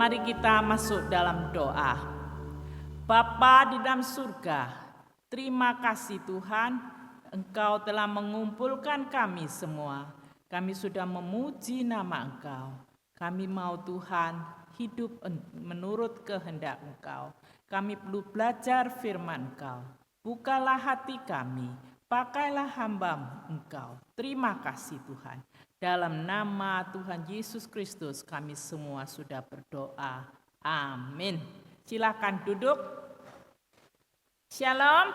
Mari kita masuk dalam doa. Bapa di dalam surga, terima kasih Tuhan, Engkau telah mengumpulkan kami semua. Kami sudah memuji nama Engkau. Kami mau Tuhan hidup menurut kehendak Engkau. Kami perlu belajar firman Engkau. Bukalah hati kami, pakailah hamba Engkau. Terima kasih Tuhan. Dalam nama Tuhan Yesus Kristus kami semua sudah berdoa. Amin. Silakan duduk. Shalom.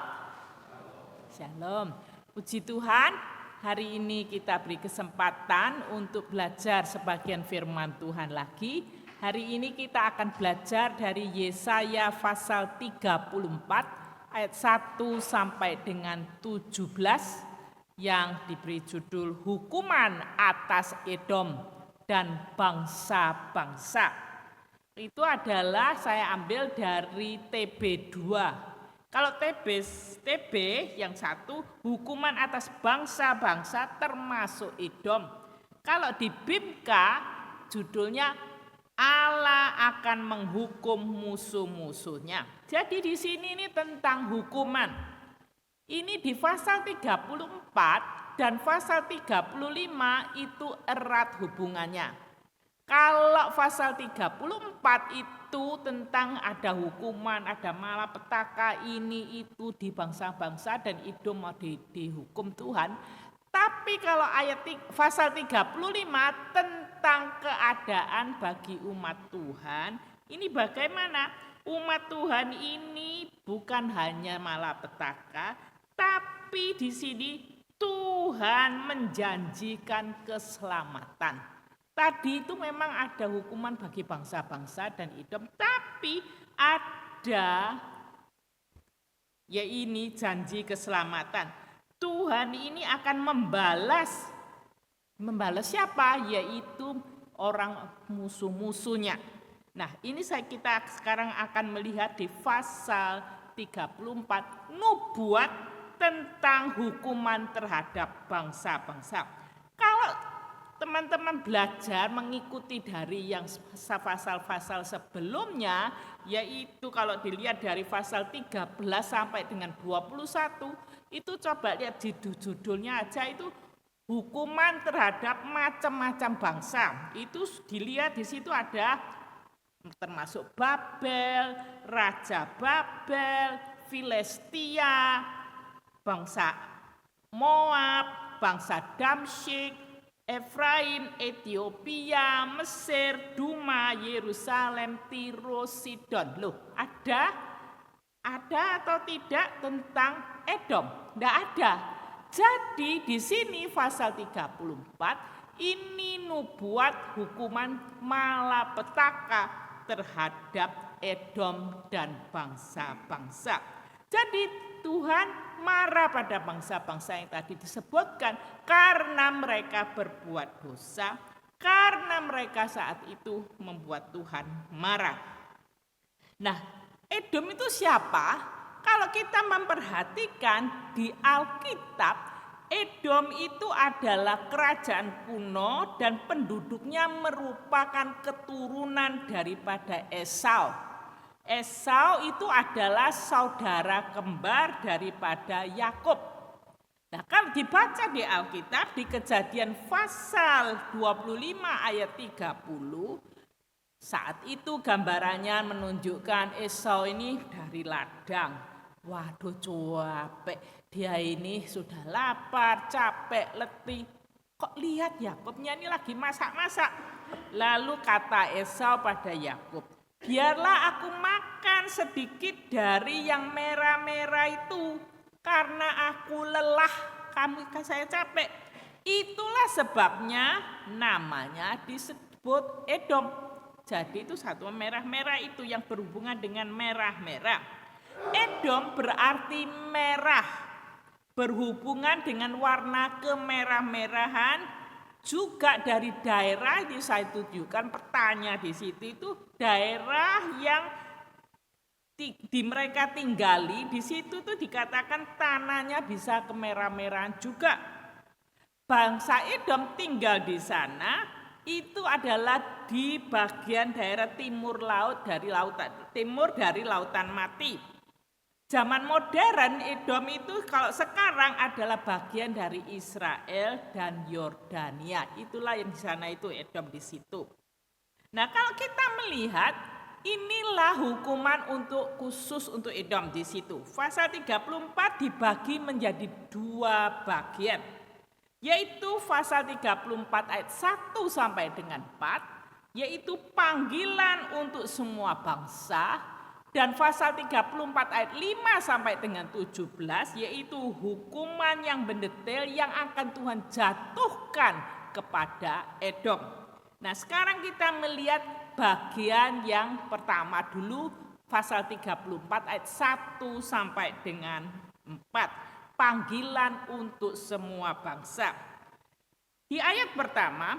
Shalom. Puji Tuhan, hari ini kita beri kesempatan untuk belajar sebagian firman Tuhan lagi. Hari ini kita akan belajar dari Yesaya pasal 34 ayat 1 sampai dengan 17. Yang diberi judul Hukuman atas Edom dan bangsa-bangsa. Itu adalah saya ambil dari TB2. Kalau TB yang satu, hukuman atas bangsa-bangsa termasuk Edom. Kalau di BIMKA judulnya Allah akan menghukum musuh-musuhnya. Jadi di sini ini tentang hukuman. Ini di pasal 34 dan pasal 35 itu erat hubungannya. Kalau pasal 34 itu tentang ada hukuman, ada malapetaka, ini itu di bangsa-bangsa dan Edom mau dihukum Tuhan. Tapi kalau pasal 35 tentang keadaan bagi umat Tuhan, ini bagaimana? Umat Tuhan ini bukan hanya malapetaka, tapi di sini Tuhan menjanjikan keselamatan. Tadi itu memang ada hukuman bagi bangsa-bangsa dan Edom, tapi ada ya ini janji keselamatan. Tuhan ini akan membalas siapa? Yaitu orang musuh-musuhnya. Nah, ini kita sekarang akan melihat di pasal 34 nubuat tentang hukuman terhadap bangsa-bangsa. Kalau teman-teman belajar mengikuti dari yang pasal-pasal sebelumnya, yaitu kalau dilihat dari pasal 13 sampai dengan 21, itu coba lihat judulnya aja itu hukuman terhadap macam-macam bangsa. Itu dilihat di situ ada termasuk Babel, Raja Babel, Filistia, bangsa Moab, bangsa Damsyik, Efraim, Ethiopia, Mesir, Duma, Yerusalem, Tiro, Sidon. Loh, ada atau tidak tentang Edom? Tidak ada. Jadi di sini pasal 34 ini nubuat hukuman malapetaka terhadap Edom dan bangsa-bangsa. Jadi Tuhan marah pada bangsa-bangsa yang tadi disebutkan karena mereka berbuat dosa, karena mereka saat itu membuat Tuhan marah. Nah, Edom itu siapa? Kalau kita memperhatikan di Alkitab, Edom itu adalah kerajaan kuno dan penduduknya merupakan keturunan daripada Esau. Esau itu adalah saudara kembar daripada Yakub. Nah, kalau dibaca di Alkitab di Kejadian pasal 25 ayat 30, saat itu gambarannya menunjukkan Esau ini dari ladang. Waduh, capek. Dia ini sudah lapar, capek, letih. Kok lihat Yakubnya ini lagi masak-masak. Lalu kata Esau pada Yakub, biarlah aku makan sedikit dari yang merah-merah itu, karena aku lelah, saya capek. Itulah sebabnya namanya disebut Edom. Jadi itu satu merah-merah itu yang berhubungan dengan merah-merah. Edom berarti merah, berhubungan dengan warna kemerah-merahan. Juga dari daerah yang saya tunjukkan petanya di situ itu daerah yang di mereka tinggali, di situ tuh dikatakan tanahnya bisa kemerah-merahan juga. Bangsa Edom tinggal di sana itu adalah di bagian daerah timur laut dari lautan mati. Zaman modern Edom itu kalau sekarang adalah bagian dari Israel dan Yordania. Itulah yang di sana itu Edom di situ. Nah, kalau kita melihat inilah hukuman khusus untuk Edom di situ. Pasal 34 dibagi menjadi 2 bagian. Yaitu pasal 34 ayat 1 sampai dengan 4, yaitu panggilan untuk semua bangsa, dan pasal 34 ayat 5 sampai dengan 17, yaitu hukuman yang mendetail yang akan Tuhan jatuhkan kepada Edom. Nah, sekarang kita melihat bagian yang pertama dulu, pasal 34 ayat 1 sampai dengan 4. Panggilan untuk semua bangsa. Di ayat pertama,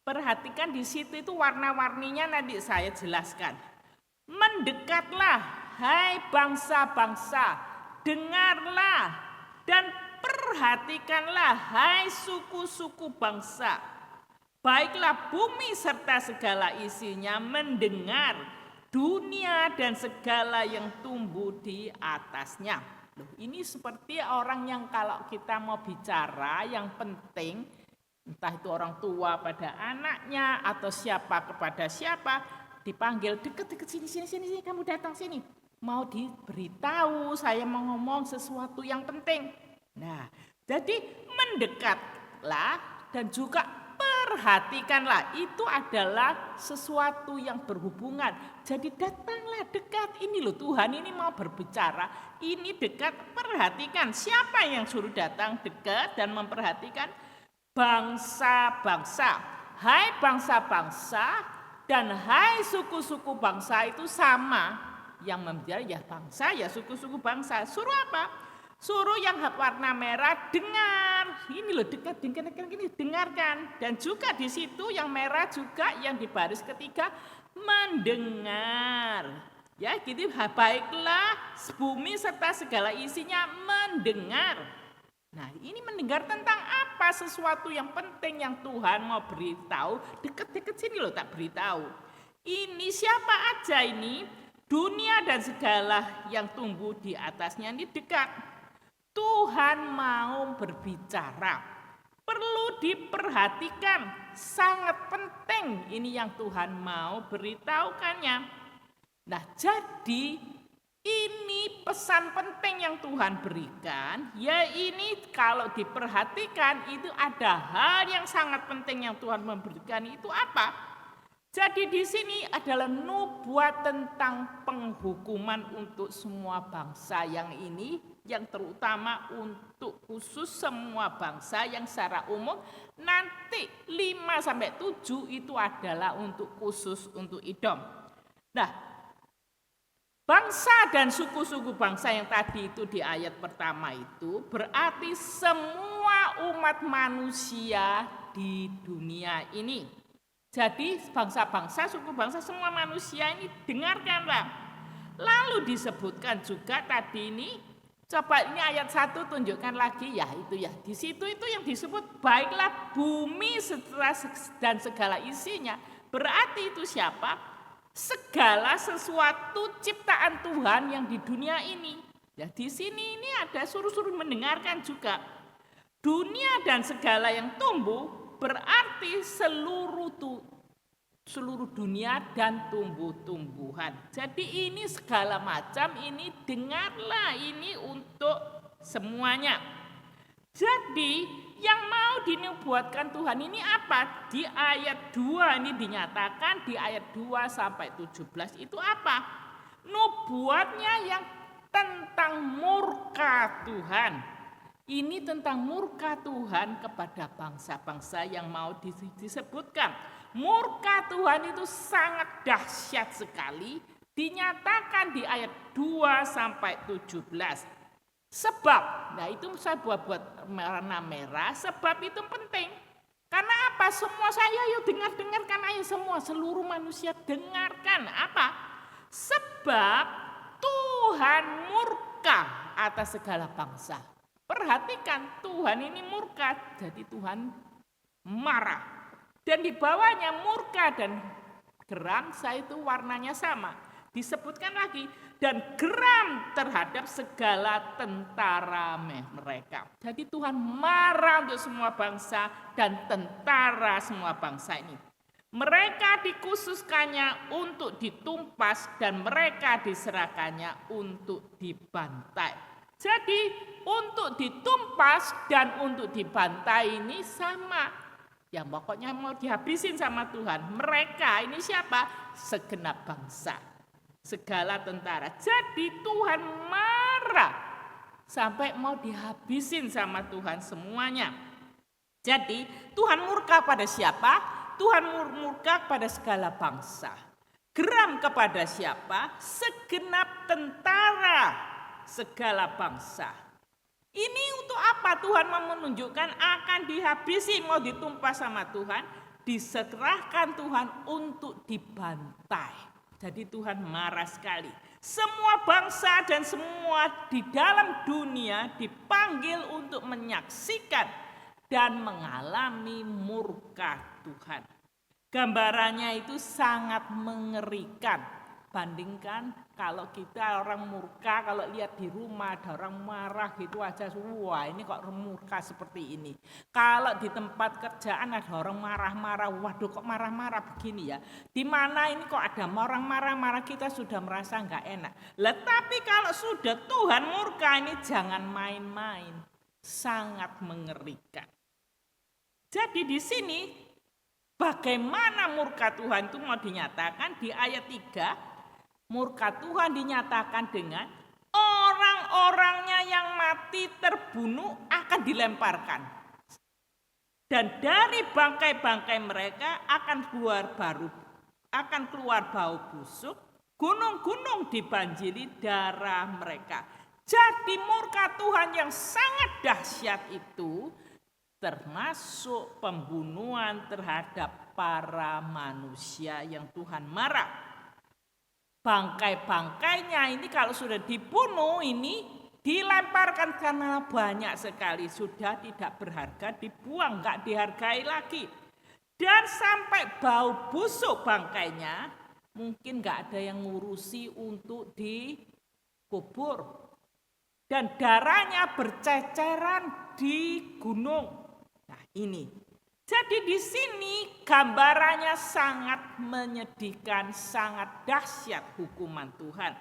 perhatikan di situ itu warna-warninya nanti saya jelaskan. Mendekatlah, hai bangsa-bangsa, dengarlah dan perhatikanlah, hai suku-suku bangsa. Baiklah bumi serta segala isinya mendengar, dunia dan segala yang tumbuh di atasnya. Loh, ini seperti orang yang kalau kita mau bicara yang penting, entah itu orang tua pada anaknya atau siapa kepada siapa, dipanggil dekat-dekat sini, kamu datang sini. Mau diberitahu saya mau ngomong sesuatu yang penting. Nah, jadi mendekatlah dan juga perhatikanlah, itu adalah sesuatu yang berhubungan. Jadi datanglah dekat, ini loh Tuhan ini mau berbicara, ini dekat, perhatikan. Siapa yang suruh datang dekat dan memperhatikan? Bangsa-bangsa. Hai bangsa-bangsa dan hai suku-suku bangsa itu sama. Yang membicara ya bangsa, ya suku-suku bangsa. Suruh apa? Suruh yang warna merah dengar. Ini loh dekat, dengarkan. Dan juga di situ yang merah juga yang di baris ketiga mendengar. Ya, gitu. Baiklah bumi serta segala isinya mendengar. Nah, ini mendengar tentang apa? Sesuatu yang penting yang Tuhan mau beritahu. Dekat-dekat sini loh tak beritahu. Ini siapa aja ini? Dunia dan segala yang tumbuh di atasnya ini dekat. Tuhan mau berbicara, perlu diperhatikan, sangat penting ini yang Tuhan mau beritahukannya. Nah, jadi ini pesan penting yang Tuhan berikan, ya ini kalau diperhatikan itu ada hal yang sangat penting yang Tuhan memberikan itu apa? Jadi di sini adalah nubuat tentang penghukuman untuk semua bangsa yang ini, yang terutama untuk khusus semua bangsa yang secara umum. Nanti 5-7 itu adalah untuk khusus untuk Edom. Nah, bangsa dan suku-suku bangsa yang tadi itu di ayat pertama itu berarti semua umat manusia di dunia ini. Jadi bangsa-bangsa, suku bangsa, semua manusia ini dengarkanlah. Lalu disebutkan juga tadi ini, coba ini ayat 1 tunjukkan lagi ya itu ya. Di situ itu yang disebut baiklah bumi dan segala isinya. Berarti itu siapa? Segala sesuatu ciptaan Tuhan yang di dunia ini. Ya di sini ini ada suruh-suruh mendengarkan juga. Dunia dan segala yang tumbuh berarti seluruh dunia dan tumbuh-tumbuhan. Jadi ini segala macam ini dengarlah ini untuk semuanya. Jadi yang mau dinubuatkan Tuhan ini apa? Di ayat 2 ini dinyatakan di ayat 2 sampai 17 itu apa? Nubuatnya yang tentang murka Tuhan. Ini tentang murka Tuhan kepada bangsa-bangsa yang mau disebutkan. Murka Tuhan itu sangat dahsyat sekali, dinyatakan di ayat 2 sampai 17. Sebab, nah itu saya buat warna merah, sebab itu penting. Karena apa? Semua saya yuk dengarkan ayo semua, seluruh manusia dengarkan. Apa? Sebab Tuhan murka atas segala bangsa. Perhatikan Tuhan ini murka, jadi Tuhan marah. Dan di bawahnya murka dan geram, itu warnanya sama. Disebutkan lagi, dan geram terhadap segala tentara mereka. Jadi Tuhan marah untuk semua bangsa dan tentara semua bangsa ini. Mereka dikhususkannya untuk ditumpas dan mereka diserahkannya untuk dibantai. Jadi untuk ditumpas dan untuk dibantai ini sama. Yang pokoknya mau dihabisin sama Tuhan. Mereka ini siapa? Segenap bangsa. Segala tentara. Jadi Tuhan marah sampai mau dihabisin sama Tuhan semuanya. Jadi Tuhan murka pada siapa? Tuhan murka kepada segala bangsa. Geram kepada siapa? Segenap tentara segala bangsa. Ini untuk apa? Tuhan mau menunjukkan akan dihabisi, mau ditumpas sama Tuhan, diserahkan Tuhan untuk dibantai. Jadi Tuhan marah sekali. Semua bangsa dan semua di dalam dunia dipanggil untuk menyaksikan dan mengalami murka Tuhan. Gambarannya itu sangat mengerikan. Bandingkan kalau kita orang murka, kalau lihat di rumah ada orang marah gitu aja, wah ini kok murka seperti ini. Kalau di tempat kerjaan ada orang marah-marah, waduh kok marah-marah begini ya. Di mana ini kok ada orang marah-marah, kita sudah merasa nggak enak. Tapi kalau sudah Tuhan murka ini jangan main-main, sangat mengerikan. Jadi di sini bagaimana murka Tuhan itu mau dinyatakan di ayat 3. Murka Tuhan dinyatakan dengan orang-orangnya yang mati terbunuh akan dilemparkan. Dan dari bangkai-bangkai mereka akan keluar bau busuk, gunung-gunung dibanjiri darah mereka. Jadi murka Tuhan yang sangat dahsyat itu termasuk pembunuhan terhadap para manusia yang Tuhan marah. Bangkai-bangkainya ini kalau sudah dibunuh ini dilemparkan karena banyak sekali, sudah tidak berharga, dibuang, nggak dihargai lagi. Dan sampai bau busuk bangkainya, mungkin nggak ada yang ngurusi untuk dikubur. Dan darahnya berceceran di gunung. Nah ini, jadi di sini gambarannya sangat menyedihkan, sangat dahsyat hukuman Tuhan.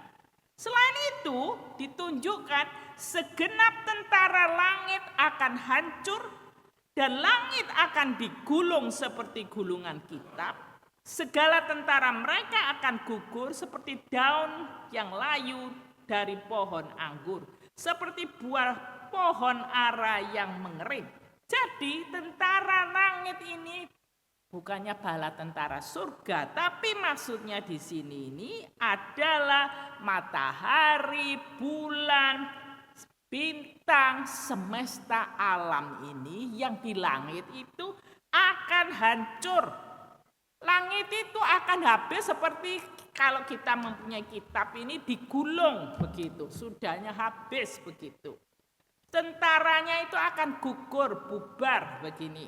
Selain itu ditunjukkan segenap tentara langit akan hancur dan langit akan digulung seperti gulungan kitab. Segala tentara mereka akan gugur seperti daun yang layu dari pohon anggur, seperti buah pohon ara yang mengering. Jadi tentara langit ini bukannya bala tentara surga, tapi maksudnya di sini ini adalah matahari, bulan, bintang, semesta alam ini yang di langit itu akan hancur. Langit itu akan habis seperti kalau kita mempunyai kitab ini digulung begitu, sudahnya habis begitu. Tentaranya itu akan gugur, bubar begini.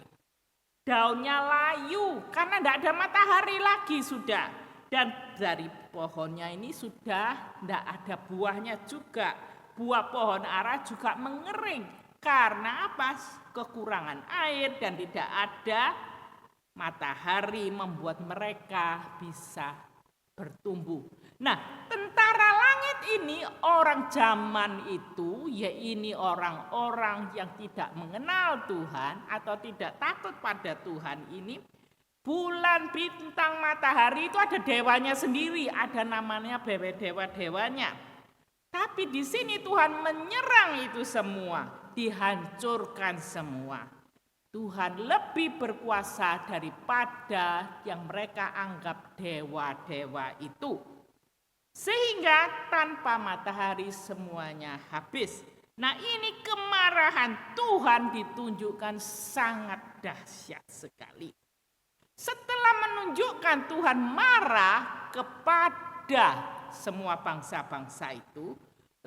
Daunnya layu karena tidak ada matahari lagi sudah. Dan dari pohonnya ini sudah tidak ada buahnya juga. Buah pohon ara juga mengering. Karena apa? Kekurangan air dan tidak ada matahari membuat mereka bisa bertumbuh. Nah, tentara langit ini orang zaman itu, ya ini orang-orang yang tidak mengenal Tuhan atau tidak takut pada Tuhan ini. Bulan, bintang, matahari itu ada dewanya sendiri, ada namanya dewa-dewanya. Tapi di sini Tuhan menyerang itu semua, dihancurkan semua. Tuhan lebih berkuasa daripada yang mereka anggap dewa-dewa itu. Sehingga tanpa matahari semuanya habis. Nah ini kemarahan Tuhan ditunjukkan sangat dahsyat sekali. Setelah menunjukkan Tuhan marah kepada semua bangsa-bangsa itu,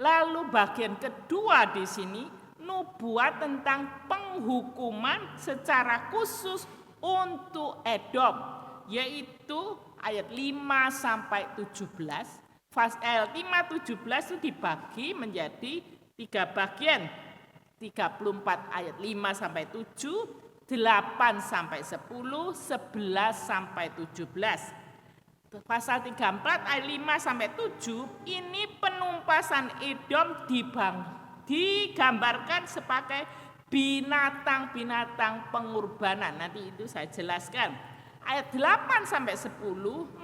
lalu bagian kedua di sini nubuat tentang penghukuman secara khusus untuk Edom, yaitu ayat 5 sampai 17. Ayat 5-17 itu dibagi menjadi 3 bagian. 34 ayat 5 sampai 7, 8 sampai 10, 11 sampai 17. Pasal 34 ayat 5 sampai 7 ini penumpasan Edom digambarkan sebagai binatang-binatang pengorbanan. Nanti itu saya jelaskan. Ayat 8 sampai 10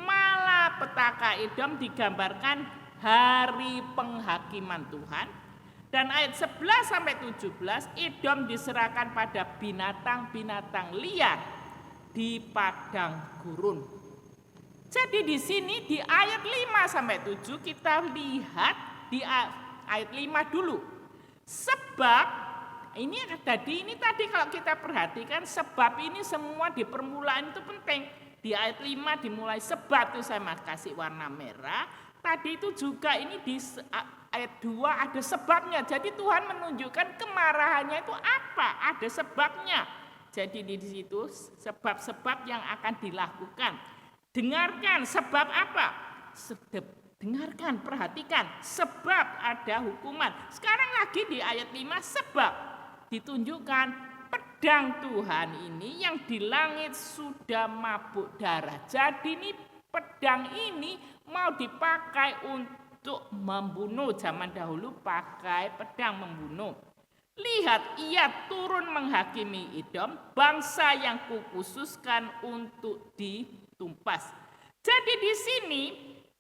malapetaka Edom digambarkan hari penghakiman Tuhan. Dan ayat 11 sampai 17 Edom diserahkan pada binatang-binatang liar di padang gurun. Jadi di sini di ayat 5 sampai 7 kita lihat di ayat 5 dulu. Sebab ini tadi kalau kita perhatikan sebab ini semua di permulaan itu penting. Di ayat 5 dimulai sebab itu saya kasih warna merah. Tadi itu juga ini di ayat 2 ada sebabnya. Jadi Tuhan menunjukkan kemarahannya itu apa? Ada sebabnya. Jadi di situ sebab-sebab yang akan dilakukan. Dengarkan sebab apa? Dengarkan, perhatikan. Sebab ada hukuman. Sekarang lagi di ayat 5 sebab ditunjukkan pedang Tuhan ini yang di langit sudah mabuk darah. Jadi ini pedang ini mau dipakai untuk membunuh. Zaman dahulu pakai pedang membunuh. Lihat, ia turun menghakimi Edom, bangsa yang kukhususkan untuk ditumpas. Jadi di sini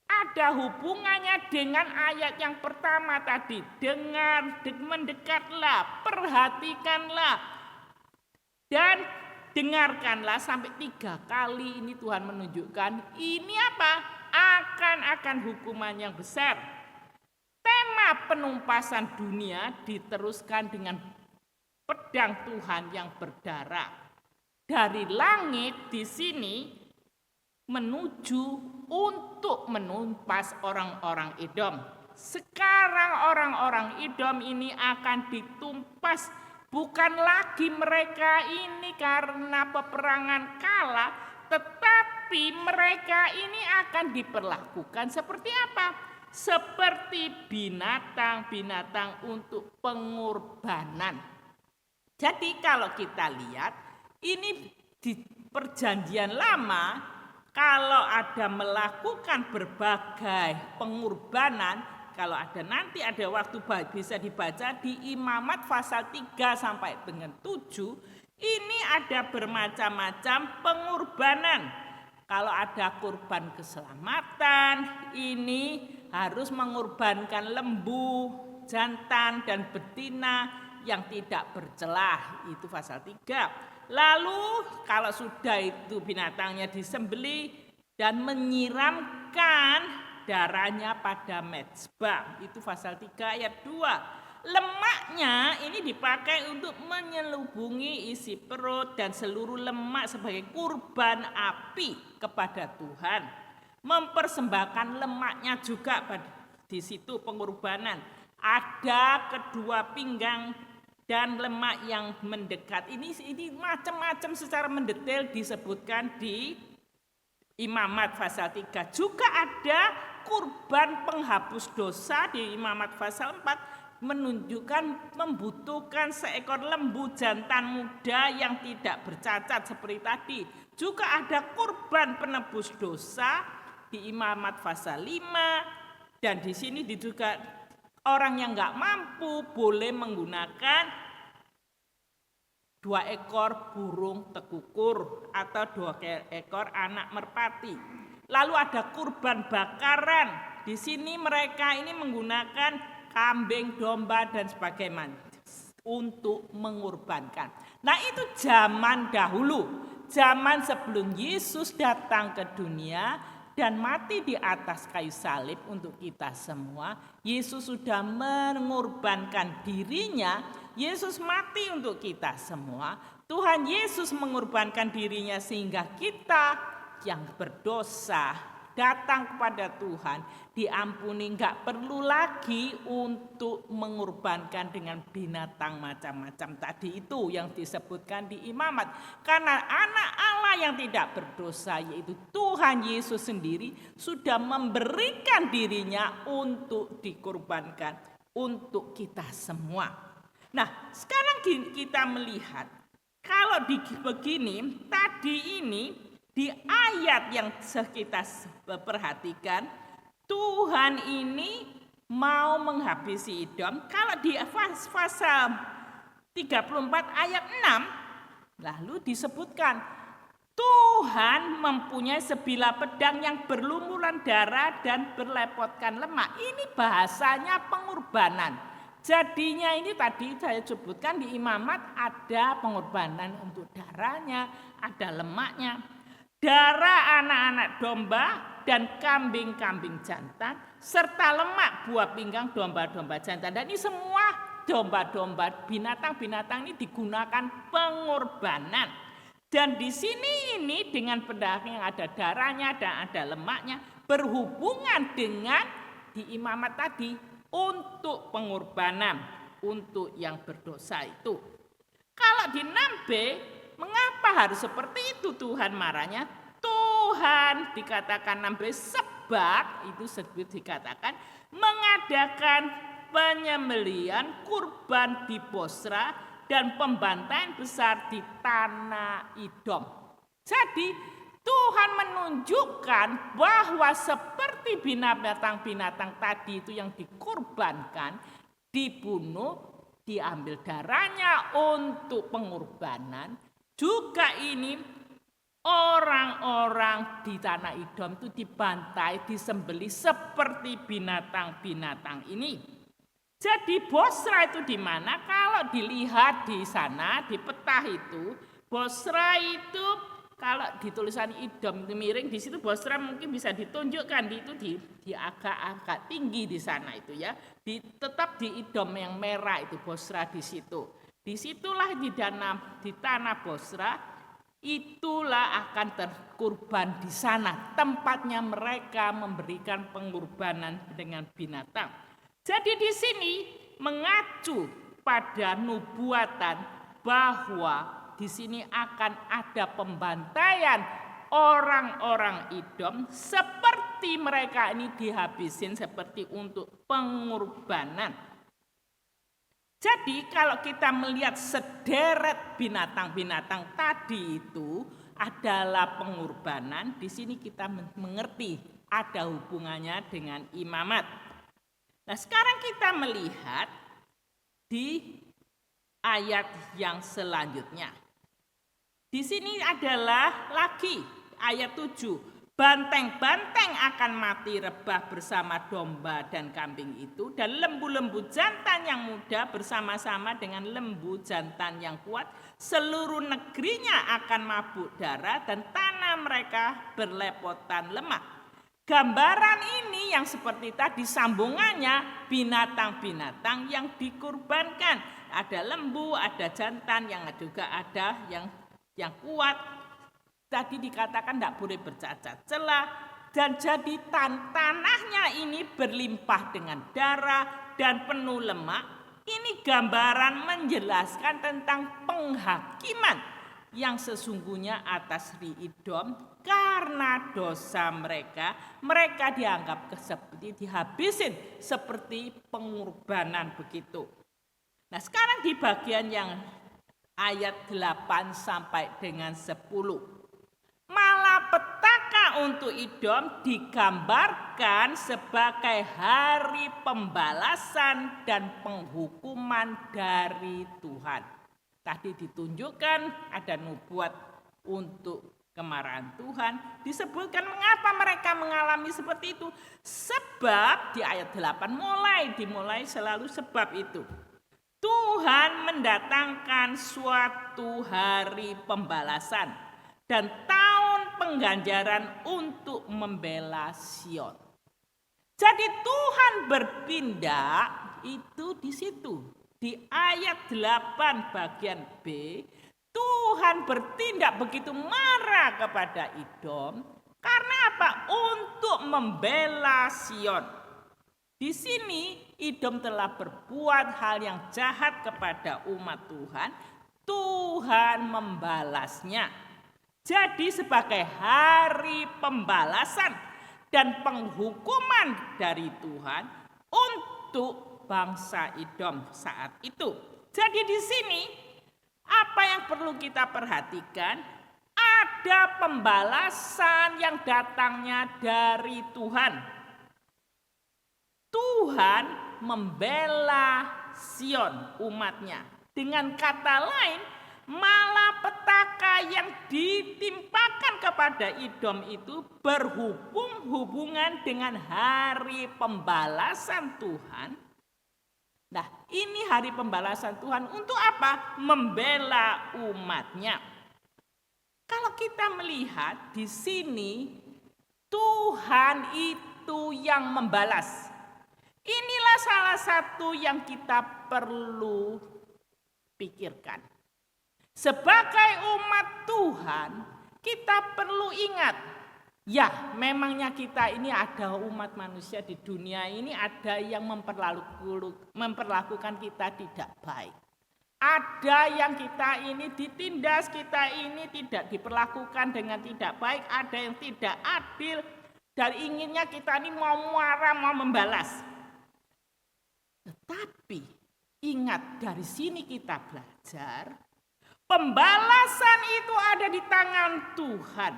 ada hubungannya dengan ayat yang pertama tadi. Dengar, mendekatlah, perhatikanlah, dan dengarkanlah. Sampai 3 kali ini Tuhan menunjukkan ini apa? Akan hukuman yang besar. Tema penumpasan dunia diteruskan dengan pedang Tuhan yang berdarah. Dari langit di sini menuju untuk menumpas orang-orang Edom. Sekarang orang-orang Edom ini akan ditumpas. Bukan lagi mereka ini karena peperangan kalah, tetapi mereka ini akan diperlakukan seperti apa? Seperti binatang-binatang untuk pengorbanan. Jadi kalau kita lihat, ini di perjanjian lama, kalau ada melakukan berbagai pengorbanan, kalau ada nanti ada waktu bisa dibaca di Imamat pasal 3 sampai dengan 7, ini ada bermacam-macam pengorbanan. Kalau ada kurban keselamatan, ini harus mengorbankan lembu, jantan, dan betina yang tidak bercelah. Itu pasal 3. Lalu kalau sudah itu binatangnya disembelih dan menyiramkan darahnya pada mezbah. Itu pasal 3 ayat 2. Lemaknya ini dipakai untuk menyelubungi isi perut dan seluruh lemak sebagai kurban api kepada Tuhan. Mempersembahkan lemaknya juga di situ pengorbanan. Ada kedua pinggang dan lemak yang mendekat. Ini macam-macam secara mendetail disebutkan di Imamat pasal 3. Juga ada kurban penghapus dosa di Imamat pasal 4. Menunjukkan membutuhkan seekor lembu jantan muda yang tidak bercacat seperti tadi. Juga ada kurban penebus dosa di Imamat pasal 5. Dan di sini juga orang yang nggak mampu boleh menggunakan 2 ekor burung tekukur atau 2 ekor anak merpati. Lalu ada kurban bakaran. Di sini mereka ini menggunakan kambing, domba, dan sebagainya untuk mengorbankan. Nah itu zaman dahulu, zaman sebelum Yesus datang ke dunia dan mati di atas kayu salib untuk kita semua. Yesus sudah mengorbankan dirinya, Yesus mati untuk kita semua. Tuhan Yesus mengorbankan dirinya sehingga kita yang berdosa datang kepada Tuhan, diampuni, nggak perlu lagi untuk mengorbankan dengan binatang macam-macam tadi itu yang disebutkan di Imamat. Karena anak Allah yang tidak berdosa, yaitu Tuhan Yesus sendiri, sudah memberikan dirinya untuk dikorbankan untuk kita semua. Nah, sekarang kita melihat kalau begini tadi ini di ayat yang kita perhatikan, Tuhan ini mau menghabisi Edom. Kalau di pasal 34 ayat 6 lalu disebutkan Tuhan mempunyai sebilah pedang yang berlumuran darah dan berlepotkan lemak. Ini bahasanya pengorbanan. Jadinya ini tadi saya sebutkan di Imamat ada pengorbanan untuk darahnya, ada lemaknya. Darah anak-anak domba dan kambing-kambing jantan, serta lemak buah pinggang domba-domba jantan. Dan ini semua domba-domba, binatang-binatang ini digunakan pengorbanan. Dan di sini ini dengan pedang yang ada darahnya dan ada lemaknya berhubungan dengan di Imamat tadi untuk pengorbanan untuk yang berdosa itu. Kalau di 6b, mengapa harus seperti itu Tuhan marahnya? Tuhan dikatakan 6b sebab itu dikatakan mengadakan penyembelihan kurban di Bosra dan pembantaian besar di tanah Edom. Jadi Tuhan menunjukkan bahwa seperti binatang-binatang tadi itu yang dikorbankan, dibunuh, diambil darahnya untuk pengorbanan, juga ini orang-orang di tanah Edom itu dibantai, disembelih seperti binatang-binatang ini. Jadi Bosra itu di mana? Kalau dilihat di sana di peta itu, Bosra itu kalau di tulisan Edom itu miring, di situ Bosra mungkin bisa ditunjukkan di agak-agak tinggi di sana itu ya. Tetap di Edom yang merah itu Bosra di situ. Disitulah di tanah Bosra itulah akan terkurban di sana. Tempatnya mereka memberikan pengorbanan dengan binatang. Jadi di sini mengacu pada nubuatan bahwa di sini akan ada pembantaian orang-orang Edom seperti mereka ini dihabisin seperti untuk pengorbanan. Jadi kalau kita melihat sederet binatang-binatang tadi itu adalah pengorbanan, di sini kita mengerti ada hubungannya dengan Imamat. Nah, sekarang kita melihat di ayat yang selanjutnya. Di sini adalah lagi ayat 7. Banteng-banteng akan mati rebah bersama domba dan kambing itu, dan lembu-lembu jantan yang muda bersama-sama dengan lembu jantan yang kuat. Seluruh negerinya akan mabuk darah dan tanah mereka berlepotan lemak. Gambaran ini yang seperti tadi sambungannya binatang-binatang yang dikurbankan. Ada lembu, ada jantan, yang juga ada yang kuat. Tadi dikatakan tidak boleh bercacat celah. Dan jadi tanahnya ini berlimpah dengan darah dan penuh lemak. Ini gambaran menjelaskan tentang penghakiman yang sesungguhnya atas Edom. Karena dosa mereka dianggap seperti dihabisin seperti pengorbanan begitu. Nah, sekarang di bagian yang ayat 8 sampai dengan 10. Malapetaka untuk Edom digambarkan sebagai hari pembalasan dan penghukuman dari Tuhan. Tadi ditunjukkan ada nubuat untuk kemarahan Tuhan. Disebutkan mengapa mereka mengalami seperti itu. Sebab di ayat 8 dimulai selalu sebab itu. Tuhan mendatangkan suatu hari pembalasan dan tahun pengganjaran untuk membela Sion. Jadi Tuhan bertindak itu di situ. Di ayat 8 bagian B, Tuhan bertindak begitu marah kepada Edom. Karena apa? Untuk membela Sion. Di sini Edom telah berbuat hal yang jahat kepada umat Tuhan. Tuhan membalasnya. Jadi sebagai hari pembalasan dan penghukuman dari Tuhan untuk bangsa Edom saat itu. Jadi di sini apa yang perlu kita perhatikan? Ada pembalasan yang datangnya dari Tuhan. Tuhan membela Sion, umatnya. Dengan kata lain, malapetaka yang ditimpakan kepada Edom itu berhubungan dengan hari pembalasan Tuhan. Nah, ini hari pembalasan Tuhan untuk apa? Membela umatnya. Kalau kita melihat di sini, Tuhan itu yang membalas. Inilah salah satu yang kita perlu pikirkan. Sebagai umat Tuhan, kita perlu ingat, ya memangnya kita ini ada umat manusia di dunia ini ada yang memperlakukan kita tidak baik. Ada yang kita ini ditindas, kita ini tidak diperlakukan dengan tidak baik, ada yang tidak adil, dan inginnya kita ini mau marah, mau membalas. Tetapi ingat, dari sini kita belajar, pembalasan itu ada di tangan Tuhan.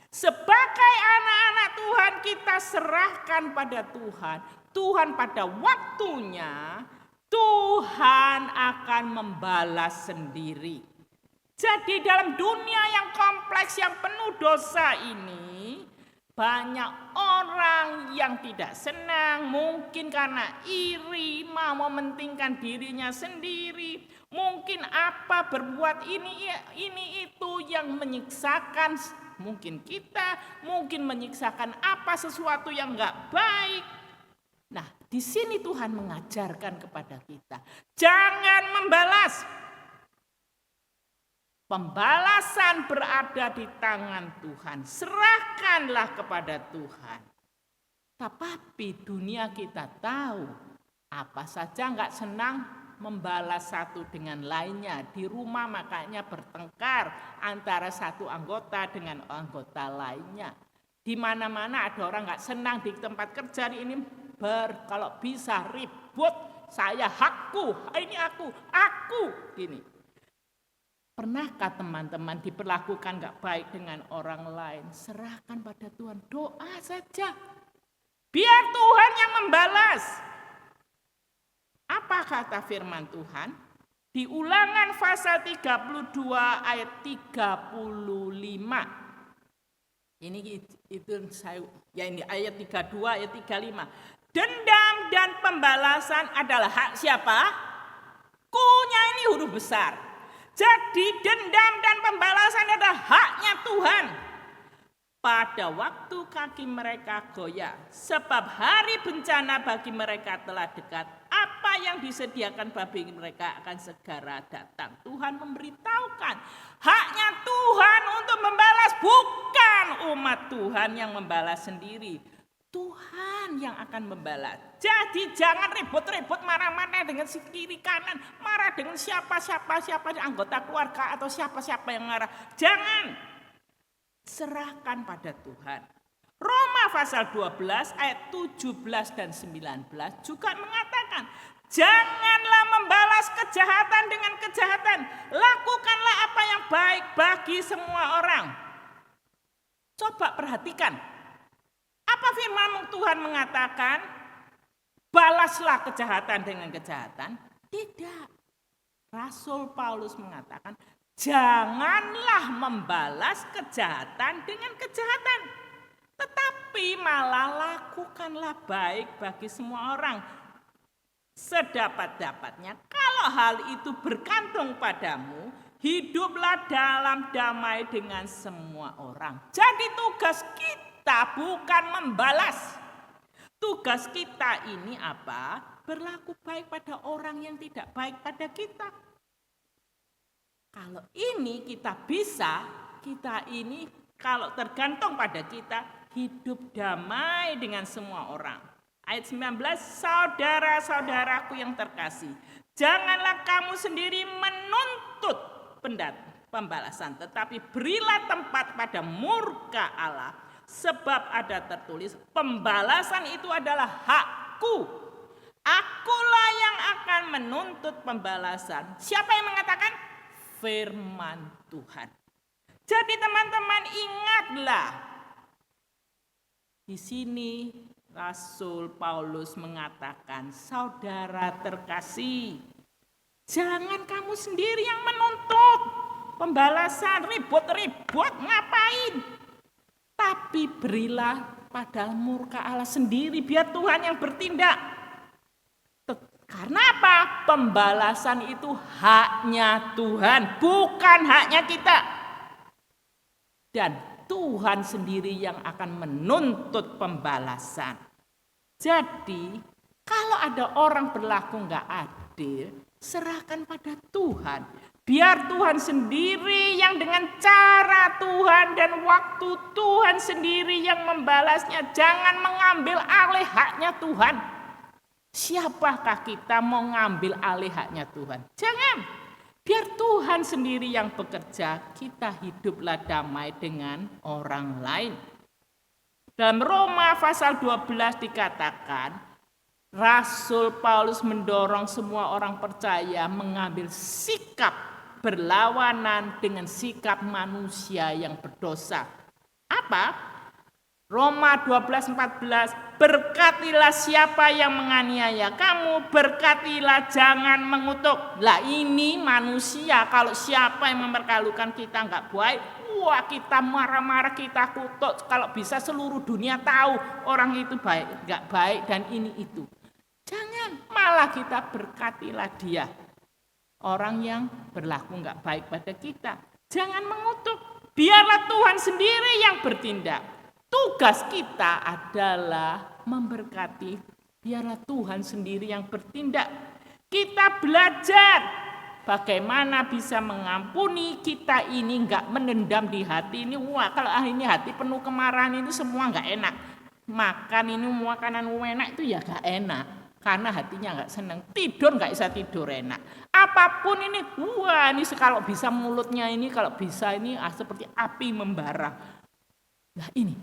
Sebagai anak-anak Tuhan kita serahkan pada Tuhan. Tuhan pada waktunya Tuhan akan membalas sendiri. Jadi dalam dunia yang kompleks, yang penuh dosa ini, banyak orang yang tidak senang, mungkin karena iri, mau mementingkan dirinya sendiri, mungkin apa berbuat ini itu yang menyiksakan mungkin kita, mungkin menyiksakan apa sesuatu yang enggak baik. Nah, di sini Tuhan mengajarkan kepada kita, jangan membalas. Pembalasan berada di tangan Tuhan. Serahkanlah kepada Tuhan. Tapi dunia kita tahu, apa saja enggak senang membalas satu dengan lainnya. Di rumah makanya bertengkar antara satu anggota dengan anggota lainnya. Di mana-mana ada orang enggak senang, di tempat kerja ini kalau bisa ribut, saya hakku, ini aku gini. Pernahkah teman-teman diperlakukan gak baik dengan orang lain? Serahkan pada Tuhan, doa saja. Biar Tuhan yang membalas. Apa kata firman Tuhan? Di Ulangan pasal 32 ayat 35. Ini itu saya ya ini ayat 32 ayat 35. Dendam dan pembalasan adalah hak siapa? Ku-nya ini huruf besar. Jadi dendam dan pembalasan adalah haknya Tuhan. Pada waktu kaki mereka goyah, sebab hari bencana bagi mereka telah dekat. Apa yang disediakan bagi mereka akan segera datang. Tuhan memberitahukan haknya Tuhan untuk membalas, bukan umat Tuhan yang membalas sendiri. Tuhan yang akan membalas. Jadi jangan ribut-ribut, marah-marah dengan si kiri kanan, marah dengan siapa anggota keluarga atau siapa yang marah. Jangan. Serahkan pada Tuhan. Roma pasal 12 ayat 17 dan 19 juga mengatakan, janganlah membalas kejahatan dengan kejahatan. Lakukanlah apa yang baik bagi semua orang. Coba perhatikan. Apa firman Tuhan mengatakan? Balaslah kejahatan dengan kejahatan? Tidak. Rasul Paulus mengatakan, janganlah membalas kejahatan dengan kejahatan. Tetapi malah lakukanlah baik bagi semua orang. Sedapat-dapatnya, kalau hal itu bergantung padamu, hiduplah dalam damai dengan semua orang. Jadi tugas kita bukan membalas. Tugas kita ini apa? Berlaku baik pada orang yang tidak baik pada kita. Kalau ini kita bisa, kita ini kalau tergantung pada kita, hidup damai dengan semua orang. Ayat 19, saudara-saudaraku yang terkasih, janganlah kamu sendiri menuntut pembalasan, tetapi berilah tempat pada murka Allah. Sebab ada tertulis, pembalasan itu adalah hakku. Akulah yang akan menuntut pembalasan. Siapa yang mengatakan? Firman Tuhan. Jadi teman-teman ingatlah. Di sini Rasul Paulus mengatakan, saudara terkasih, jangan kamu sendiri yang menuntut pembalasan, ribut-ribut, ngapain? Tapi berilah pada murka Allah sendiri, biar Tuhan yang bertindak. Karena apa? Pembalasan itu haknya Tuhan, bukan haknya kita. Dan Tuhan sendiri yang akan menuntut pembalasan. Jadi, kalau ada orang berlaku nggak adil, serahkan pada Tuhan. Biar Tuhan sendiri yang dengan cara Tuhan dan waktu Tuhan sendiri yang membalasnya. Jangan mengambil alih haknya Tuhan. Siapakah kita mau ngambil alih haknya Tuhan? Jangan. Biar Tuhan sendiri yang bekerja. Kita hiduplah damai dengan orang lain. Dalam Roma pasal 12 dikatakan, Rasul Paulus mendorong semua orang percaya mengambil sikap berlawanan dengan sikap manusia yang berdosa. Apa? Roma 12:14, berkatilah siapa yang menganiaya kamu, berkatilah jangan mengutuk. Lah ini manusia, kalau siapa yang mempermalukan kita nggak baik, wah kita marah-marah, kita kutuk. Kalau bisa seluruh dunia tahu orang itu baik, nggak baik dan ini itu. Jangan, malah kita berkatilah dia. Orang yang berlaku nggak baik pada kita. Jangan mengutuk. Biarlah Tuhan sendiri yang bertindak. Tugas kita adalah memberkati. Biarlah Tuhan sendiri yang bertindak. Kita belajar bagaimana bisa mengampuni. Kita ini nggak menendam di hati ini. Wah, kalau ini hati penuh kemarahan itu semua nggak enak. Makan ini makanan enak itu ya nggak enak. Karena hatinya nggak senang, tidur nggak bisa tidur enak. Apapun ini, wah ini kalau bisa mulutnya ini, kalau bisa ini seperti api membara. Nah ini,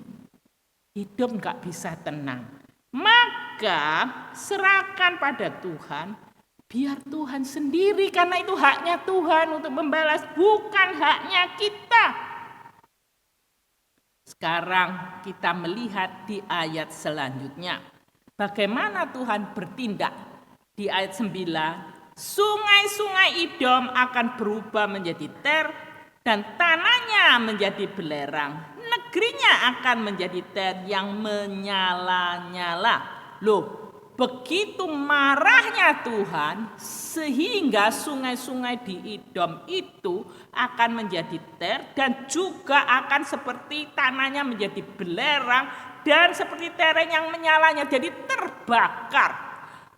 hidup nggak bisa tenang. Maka serahkan pada Tuhan, biar Tuhan sendiri, karena itu haknya Tuhan untuk membalas, bukan haknya kita. Sekarang kita melihat di ayat selanjutnya. Bagaimana Tuhan bertindak di ayat 9, sungai-sungai Edom akan berubah menjadi ter dan tanahnya menjadi belerang. Negerinya akan menjadi ter yang menyala-nyala. Loh, begitu marahnya Tuhan sehingga sungai-sungai di Edom itu akan menjadi ter dan juga akan seperti tanahnya menjadi belerang. Dan seperti tereng yang menyalanya, jadi terbakar.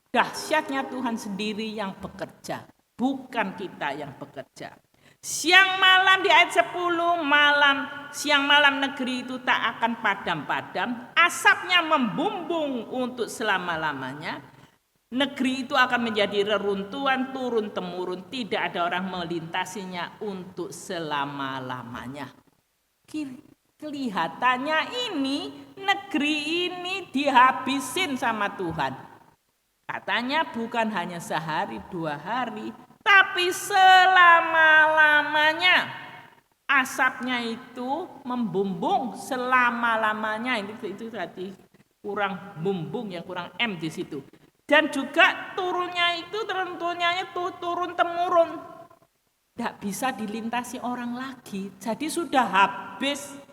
Dahsyatnya Tuhan sendiri yang bekerja, bukan kita yang bekerja. Siang malam di ayat 10, siang malam negeri itu tak akan padam-padam, asapnya membumbung untuk selama-lamanya. Negeri itu akan menjadi reruntuhan turun-temurun, tidak ada orang melintasinya untuk selama-lamanya. Kelihatannya ini negeri ini dihabisin sama Tuhan. Katanya bukan hanya sehari 2 hari, tapi selama-lamanya. Asapnya itu membumbung selama-lamanya. Itu tadi kurang bumbung ya, kurang M di situ. Dan juga turunnya itu tentunya turun temurun. Tidak bisa dilintasi orang lagi. Jadi sudah habis.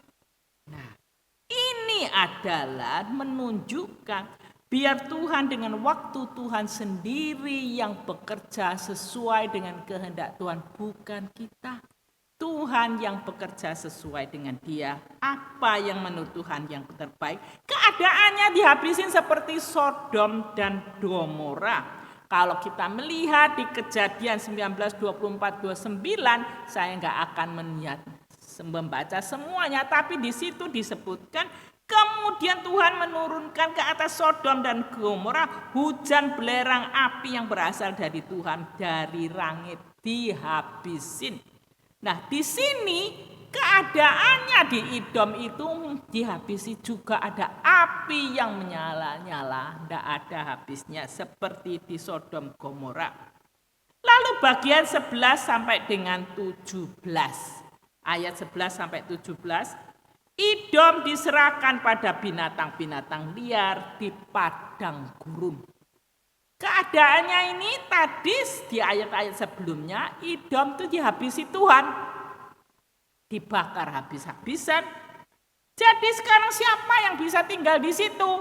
Nah, ini adalah menunjukkan biar Tuhan dengan waktu Tuhan sendiri yang bekerja sesuai dengan kehendak Tuhan, bukan kita. Tuhan yang bekerja sesuai dengan Dia. Apa yang menurut Tuhan yang terbaik? Keadaannya dihabisin seperti Sodom dan Gomora. Kalau kita melihat di Kejadian 19:24-29, saya nggak akan membaca semuanya, tapi di situ disebutkan Kemudian Tuhan menurunkan ke atas Sodom dan Gomora hujan belerang api yang berasal dari Tuhan, dari langit, dihabisin. Nah, di sini keadaannya di Edom itu dihabisi juga, ada api yang menyala-nyala, tidak ada habisnya seperti di Sodom Gomora. Lalu bagian 11 sampai dengan 17. Ayat 11 sampai 17. Edom diserahkan pada binatang-binatang liar di padang gurun. Keadaannya ini tadi di ayat-ayat sebelumnya, Edom itu dihabisi Tuhan. Dibakar habis-habisan. Jadi sekarang siapa yang bisa tinggal di situ?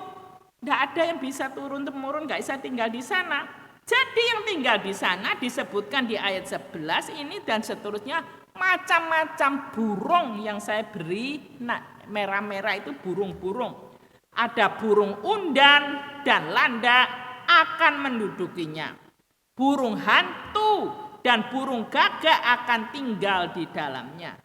Tidak ada yang bisa turun-temurun, nggak bisa tinggal di sana. Jadi yang tinggal di sana disebutkan di ayat 11 ini dan seterusnya, macam-macam burung yang saya beri. Nah, merah-merah itu burung-burung. Ada burung undan dan landak akan mendudukinya. Burung hantu dan burung gagak akan tinggal di dalamnya.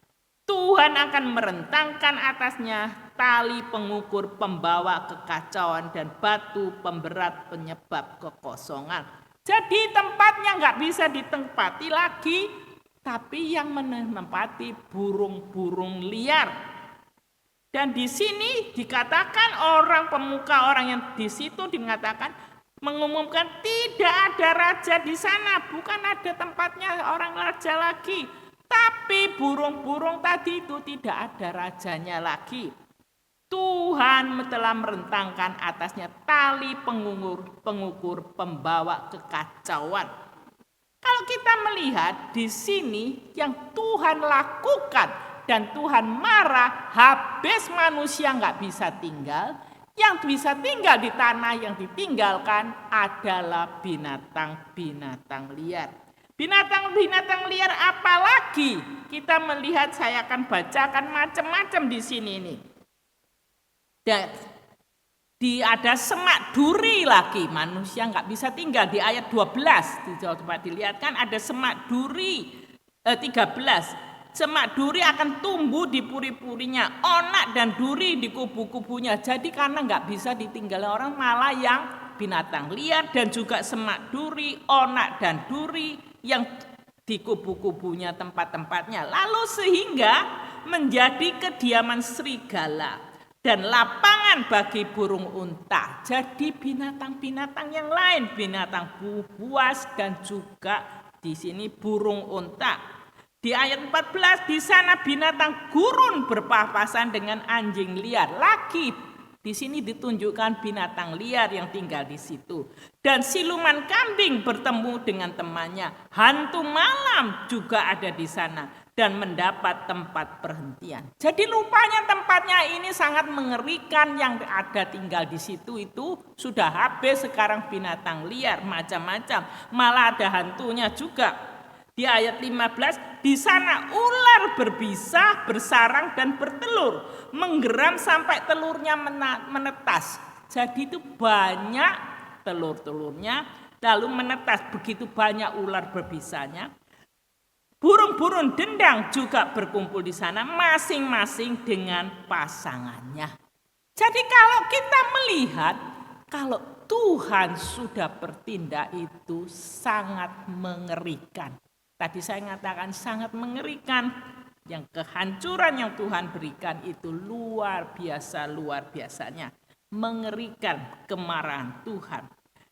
Tuhan akan merentangkan atasnya tali pengukur pembawa kekacauan dan batu pemberat penyebab kekosongan. Jadi tempatnya nggak bisa ditempati lagi, tapi yang menempati burung-burung liar. Dan di sini dikatakan orang pemuka, orang yang di situ dikatakan mengumumkan tidak ada raja di sana, bukan ada tempatnya orang raja lagi. Tapi burung-burung tadi itu tidak ada rajanya lagi. Tuhan telah merentangkan atasnya tali pengukur pembawa kekacauan. Kalau kita melihat di sini yang Tuhan lakukan dan Tuhan marah, habis manusia nggak bisa tinggal, yang bisa tinggal di tanah yang ditinggalkan adalah binatang-binatang liar. Binatang-binatang liar apalagi kita melihat, saya akan bacakan macam-macam di sini ini. Dan ada semak duri lagi, manusia nggak bisa tinggal di ayat 12. Coba dilihatkan ada semak duri 13. Semak duri akan tumbuh di puri-purinya, onak dan duri di kubu-kubunya. Jadi karena nggak bisa ditinggali orang, malah yang binatang liar dan juga semak duri, onak dan duri yang di kubu-kubunya tempat-tempatnya. Lalu sehingga menjadi kediaman serigala dan lapangan bagi burung unta. Jadi binatang-binatang yang lain, binatang buas dan juga di sini burung unta. Di ayat 14 di sana binatang gurun berpapasan dengan anjing liar. Lagi di sini ditunjukkan binatang liar yang tinggal di situ. Dan siluman kambing bertemu dengan temannya. Hantu malam juga ada di sana dan mendapat tempat perhentian. Jadi rupanya tempatnya ini sangat mengerikan, yang ada tinggal di situ itu sudah habis sekarang binatang liar macam-macam. Malah ada hantunya juga. Di ayat 15, di sana ular berbisa, bersarang dan bertelur, menggeram sampai telurnya menetas. Jadi itu banyak telur-telurnya, lalu menetas, begitu banyak ular berbisanya. Burung-burung dendang juga berkumpul di sana, masing-masing dengan pasangannya. Jadi kalau kita melihat, kalau Tuhan sudah bertindak itu sangat mengerikan. Tadi saya mengatakan sangat mengerikan. Yang kehancuran yang Tuhan berikan itu luar biasanya. Mengerikan kemarahan Tuhan.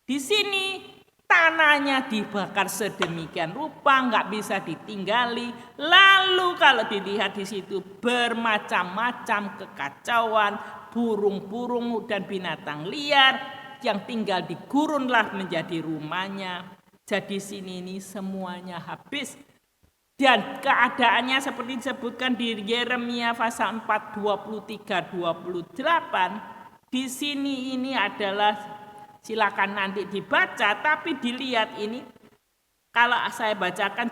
Di sini tanahnya dibakar sedemikian rupa, nggak bisa ditinggali. Lalu kalau dilihat di situ bermacam-macam kekacauan, burung-burung dan binatang liar yang tinggal di gurunlah menjadi rumahnya. Jadi sini ini semuanya habis. Dan keadaannya seperti disebutkan di Yeremia pasal 4, 23, 28. Di sini ini adalah, silakan nanti dibaca, tapi dilihat ini. Kalau saya bacakan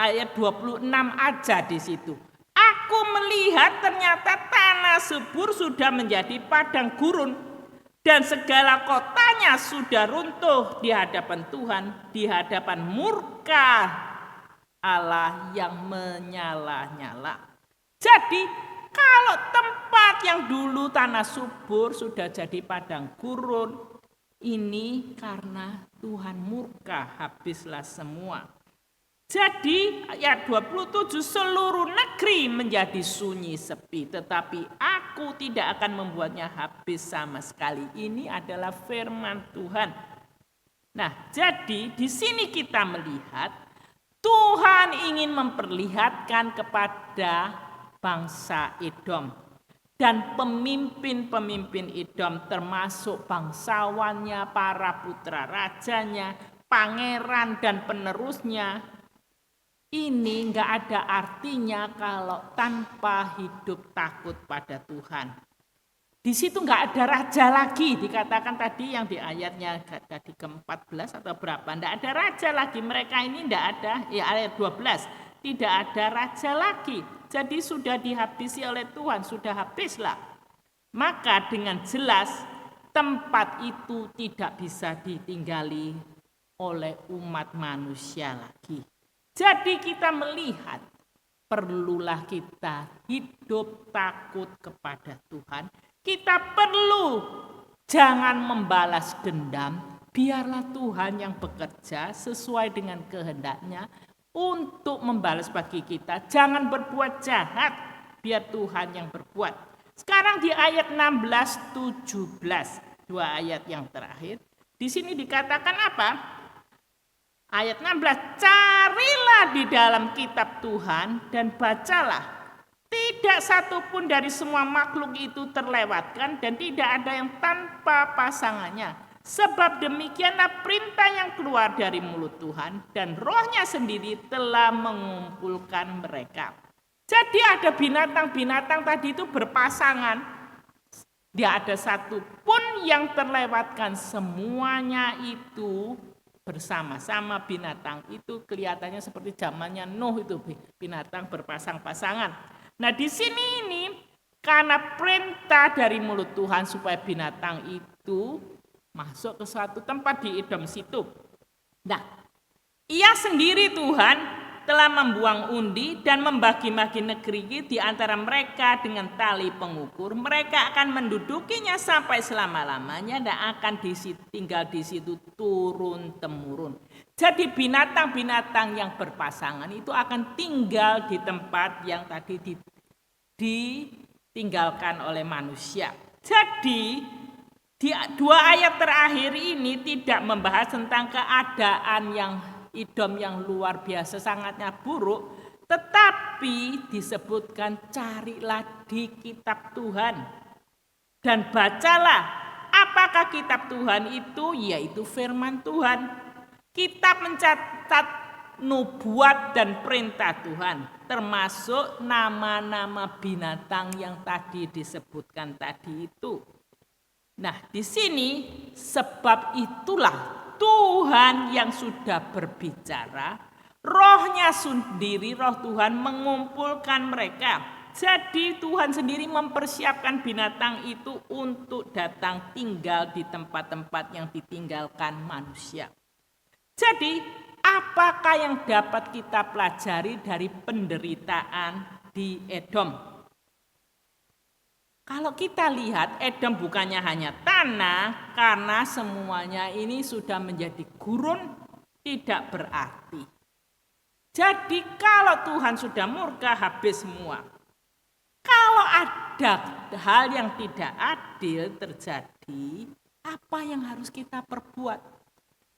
ayat 26 aja di situ. Aku melihat ternyata tanah subur sudah menjadi padang gurun. Dan segala kotanya sudah runtuh di hadapan Tuhan, di hadapan murka Allah yang menyala-nyala. Jadi Kalau tempat yang dulu tanah subur sudah jadi padang gurun, ini karena Tuhan murka, habislah semua. Jadi ayat 27, seluruh negeri menjadi sunyi sepi, tetapi aku tidak akan membuatnya habis sama sekali. Ini adalah firman Tuhan. Nah, jadi di sini kita melihat Tuhan ingin memperlihatkan kepada bangsa Edom dan pemimpin-pemimpin Edom, termasuk bangsawannya, para putra rajanya, pangeran dan penerusnya. Ini enggak ada artinya kalau tanpa hidup takut pada Tuhan. Di situ enggak ada raja lagi, dikatakan tadi yang di ayatnya tadi ke-14 atau berapa, enggak ada raja lagi. Mereka ini enggak ada, ya ayat 12, tidak ada raja lagi. Jadi sudah dihabisi oleh Tuhan, sudah habislah. Maka dengan jelas tempat itu tidak bisa ditinggali oleh umat manusia lagi. Jadi kita melihat perlulah kita hidup takut kepada Tuhan. Kita perlu jangan membalas dendam. Biarlah Tuhan yang bekerja sesuai dengan kehendaknya untuk membalas bagi kita. Jangan berbuat jahat, biar Tuhan yang berbuat. Sekarang di ayat 16-17, dua ayat yang terakhir. Di sini dikatakan apa? Ayat 16, carilah di dalam kitab Tuhan dan bacalah. Tidak satupun dari semua makhluk itu terlewatkan dan tidak ada yang tanpa pasangannya. Sebab demikianlah perintah yang keluar dari mulut Tuhan dan rohnya sendiri telah mengumpulkan mereka. Jadi ada binatang-binatang tadi itu berpasangan. Tidak ada satupun yang terlewatkan, semuanya itu bersama-sama binatang itu kelihatannya seperti zamannya Nuh itu binatang berpasang-pasangan. Nah di sini ini karena perintah dari mulut Tuhan supaya binatang itu masuk ke suatu tempat di Edom situ. Nah, ia sendiri Tuhan telah membuang undi dan membagi-bagi negeri di antara mereka dengan tali pengukur. Mereka akan mendudukinya sampai selama-lamanya dan akan tinggal di situ turun-temurun. Jadi binatang-binatang yang berpasangan itu akan tinggal di tempat yang tadi ditinggalkan oleh manusia. Jadi di dua ayat terakhir ini tidak membahas tentang keadaan yang Edom yang luar biasa sangatnya buruk, tetapi disebutkan carilah di kitab Tuhan dan bacalah. Apakah kitab Tuhan itu? Yaitu firman Tuhan. Kitab mencatat nubuat dan perintah Tuhan, termasuk nama-nama binatang yang tadi disebutkan tadi itu. Nah, di sini sebab itulah Tuhan yang sudah berbicara, rohnya sendiri, roh Tuhan mengumpulkan mereka. Jadi Tuhan sendiri mempersiapkan binatang itu untuk datang tinggal di tempat-tempat yang ditinggalkan manusia. Jadi apakah yang dapat kita pelajari dari penderitaan di Edom? Kalau kita lihat Edom bukannya hanya tanah, karena semuanya ini sudah menjadi gurun, tidak berarti. Jadi kalau Tuhan sudah murka, habis semua. Kalau ada hal yang tidak adil terjadi, apa yang harus kita perbuat?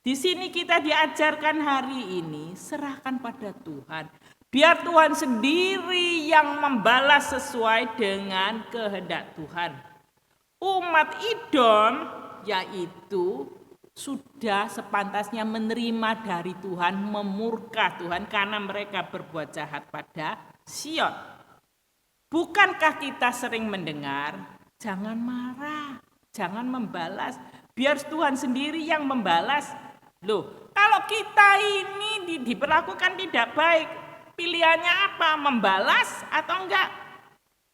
Di sini kita diajarkan hari ini, serahkan pada Tuhan. Biar Tuhan sendiri yang membalas sesuai dengan kehendak Tuhan. Umat Edom yaitu sudah sepantasnya menerima dari Tuhan, memurka Tuhan karena mereka berbuat jahat pada Sion. Bukankah kita sering mendengar, jangan marah, jangan membalas, biar Tuhan sendiri yang membalas. Loh, kalau kita ini diperlakukan tidak baik, pilihannya apa? Membalas atau enggak?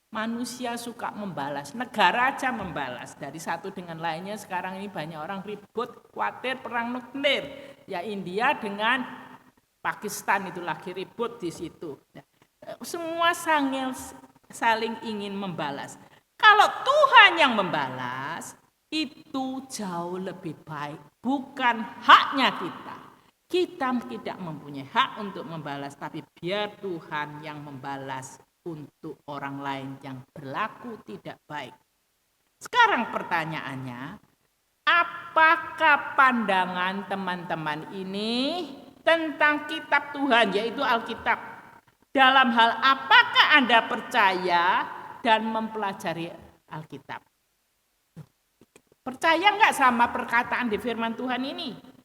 Manusia suka membalas, negara aja membalas. Dari satu dengan lainnya sekarang ini banyak orang ribut, khawatir perang nuklir. Ya India dengan Pakistan itu lagi ribut di situ. Semua sangil saling ingin membalas. Kalau Tuhan yang membalas, itu jauh lebih baik, bukan haknya kita. Kita tidak mempunyai hak untuk membalas, tapi biar Tuhan yang membalas untuk orang lain yang berlaku tidak baik. Sekarang pertanyaannya, apakah pandangan teman-teman ini tentang kitab Tuhan, yaitu Alkitab? Dalam hal apakah Anda percaya dan mempelajari Alkitab? Percaya enggak sama perkataan di firman Tuhan ini?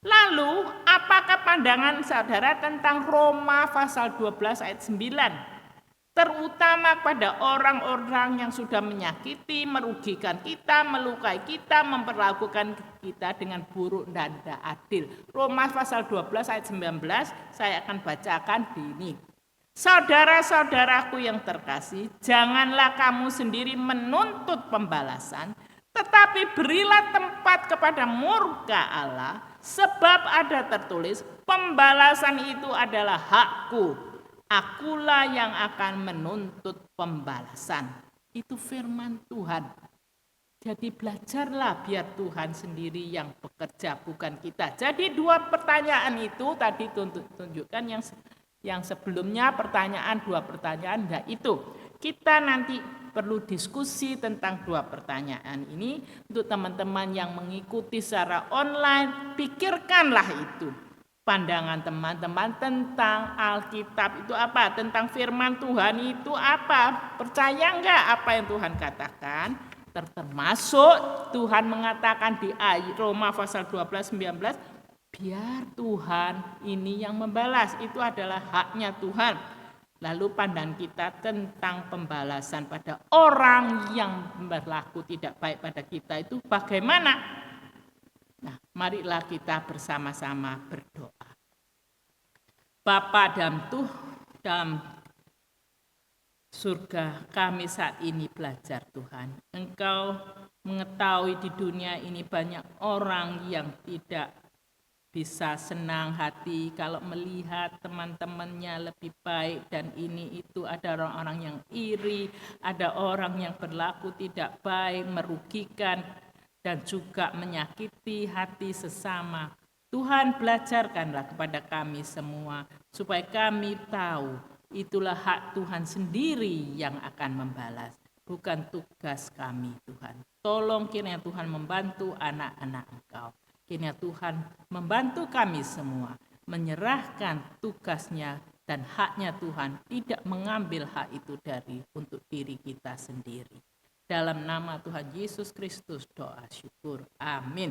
Lalu, apakah pandangan saudara tentang Roma pasal 12 ayat 9? Terutama pada orang-orang yang sudah menyakiti, merugikan kita, melukai kita, memperlakukan kita dengan buruk dan tidak adil. Roma pasal 12 ayat 19 saya akan bacakan ini. Saudara-saudaraku yang terkasih, janganlah kamu sendiri menuntut pembalasan, tetapi berilah tempat kepada murka Allah, sebab ada tertulis, pembalasan itu adalah hakku, akulah yang akan menuntut pembalasan. Itu firman Tuhan. Jadi belajarlah biar Tuhan sendiri yang bekerja, bukan kita. Jadi dua pertanyaan itu tadi tunjukkan yang sebelumnya dua pertanyaan, nah itu. Kita nanti perlu diskusi tentang dua pertanyaan ini. Untuk teman-teman yang mengikuti secara online, pikirkanlah itu. Pandangan teman-teman tentang Alkitab itu apa? Tentang firman Tuhan itu apa? Percaya enggak apa yang Tuhan katakan? Termasuk Tuhan mengatakan di ayat Roma pasal 12:19, biar Tuhan ini yang membalas. Itu adalah haknya Tuhan. Lalu pandangan kita tentang pembalasan pada orang yang berlaku tidak baik pada kita itu bagaimana? Nah, marilah kita bersama-sama berdoa. Bapa dalam surga, kami saat ini belajar Tuhan. Engkau mengetahui di dunia ini banyak orang yang tidak bisa senang hati kalau melihat teman-temannya lebih baik, dan ini itu ada orang-orang yang iri, ada orang yang berlaku tidak baik, merugikan dan juga menyakiti hati sesama. Tuhan, belajarkanlah kepada kami semua supaya kami tahu itulah hak Tuhan sendiri yang akan membalas, bukan tugas kami. Tuhan, tolong kiranya Tuhan membantu anak-anak Engkau. Kiranya Tuhan membantu kami semua menyerahkan tugasnya dan haknya Tuhan, tidak mengambil hak itu untuk diri kita sendiri. Dalam nama Tuhan Yesus Kristus doa syukur. Amin.